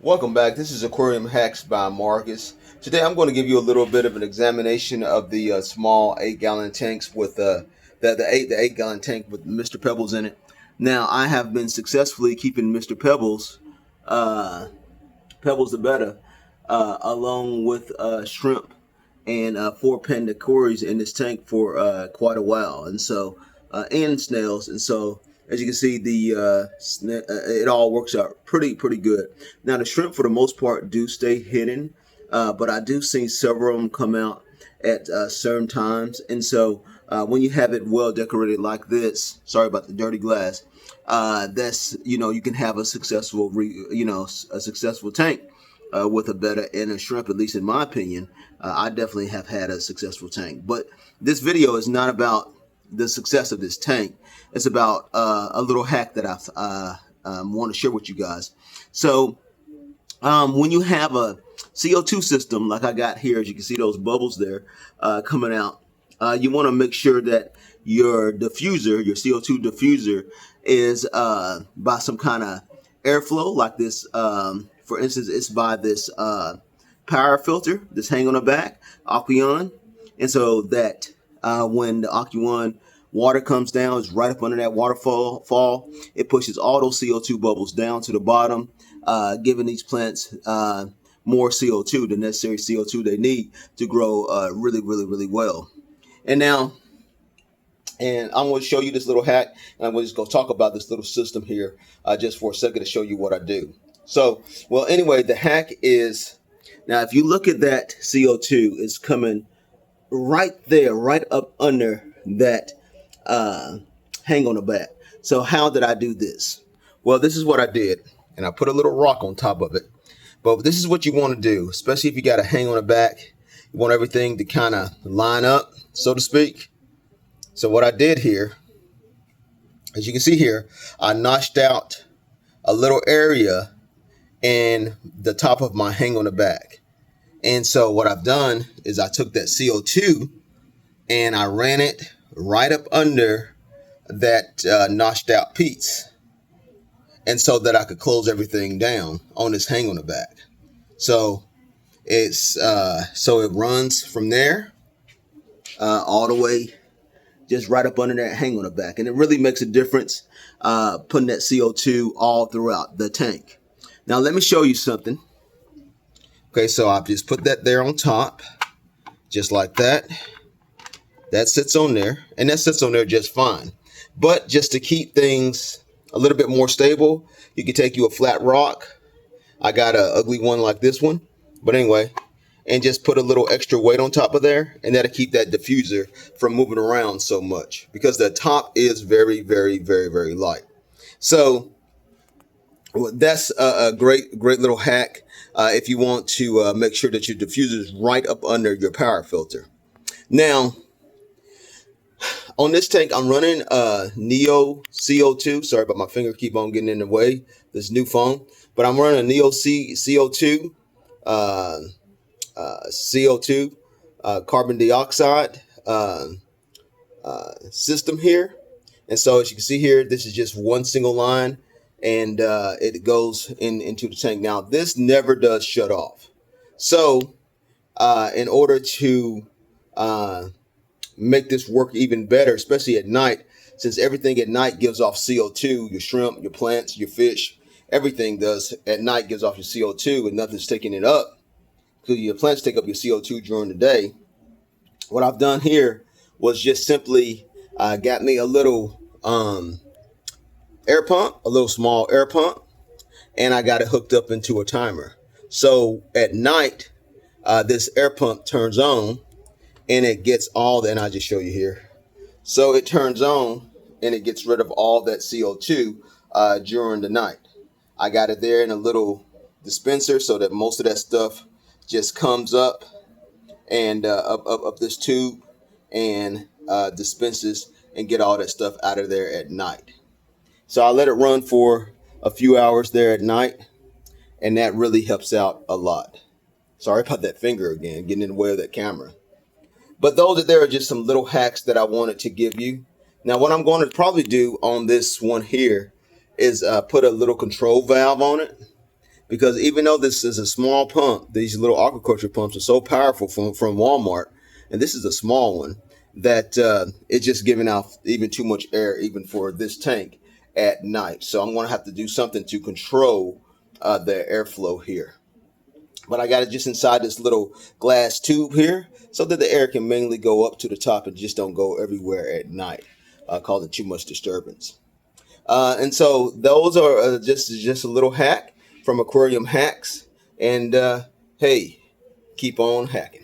Welcome back. This is Aquarium Hacks by Marcus. Today I'm going to give you a little bit of an examination of the small 8-gallon tanks with the 8-gallon tank with Mr. Pebbles in it. Now I have been successfully keeping Mr. Pebbles the better, along with shrimp and 4 panda cories in this tank for quite a while, and snails, and so as you can see, it all works out pretty good. Now the shrimp, for the most part, do stay hidden, but I do see several of them come out at certain times, and so when you have it well decorated like this, sorry about the dirty glass, that's you can have a successful a successful tank with a betta and a shrimp. At least in my opinion, I definitely have had a successful tank. But this video is not about the success of this tank. It's about a little hack that I want to share with you guys. So when you have a CO2 system like I got here, as you can see those bubbles there coming out, you want to make sure that your diffuser, your CO2 diffuser, is by some kind of airflow like this. For instance, it's by this power filter that's hanging on the back, Aquarium, and so that when the Aquarium water comes down, it's right up under that waterfall. It pushes all those CO2 bubbles down to the bottom, giving these plants more CO2, the necessary CO2 they need to grow really well. And now, I'm going to show you this little hack, and I'm just going to talk about this little system here just for a second to show you what I do. So, well, anyway, the hack is, now if you look at that CO2, it's coming right there, right up under that hang on the back. So how did I do this? Well, this is what I did, and I put a little rock on top of it. But this is what you want to do, especially if you got a hang on the back. You want everything to kind of line up, so to speak. So what I did here, as you can see here, I notched out a little area in the top of my hang on the back. And so what I've done is I took that CO2 and I ran it right up under that notched out piece, and so that I could close everything down on this hang on the back. So it's so it runs from there all the way just right up under that hang on the back, and it really makes a difference putting that CO2 all throughout the tank. Now let me show you something. Okay, so I've just put that there on top, just like that. That sits on there, and that sits on there just fine. But just to keep things a little bit more stable, you can take you a flat rock. I got an ugly one like this one, but anyway, and just put a little extra weight on top of there, and that'll keep that diffuser from moving around so much, because the top is very light. So that's a great little hack if you want to make sure that your diffuser is right up under your power filter. Now, on this tank, I'm running Neo CO2. Sorry about my finger keep on getting in the way. This new phone, but I'm running a Neo CO2, CO2 carbon dioxide system here. And so as you can see here, this is just one single line, and it goes into the tank. Now this never does shut off. So in order to make this work even better, especially at night, since everything at night gives off CO2, your shrimp, your plants, your fish, everything does at night gives off your CO2, and nothing's taking it up, because your plants take up your CO2 during the day. What I've done here was just simply got me a little air pump, a little small air pump, and I got it hooked up into a timer. So at night, this air pump turns on, and it gets all that, and I'll just show you here. So it turns on, and it gets rid of all that CO2 during the night. I got it there in a little dispenser so that most of that stuff just comes up and up this tube and dispenses and get all that stuff out of there at night. So I let it run for a few hours there at night, and that really helps out a lot. Sorry about that finger again, getting in the way of that camera. But those are just some little hacks that I wanted to give you. Now, what I'm going to probably do on this one here is put a little control valve on it. because even though this is a small pump, these little aquaculture pumps are so powerful from Walmart, and this is a small one, that it's just giving out even too much air even for this tank at night. So I'm going to have to do something to control the airflow here. But I got it just inside this little glass tube here so that the air can mainly go up to the top and just don't go everywhere at night, causing too much disturbance. And so those are just a little hack from Aquarium Hacks. And hey, keep on hacking.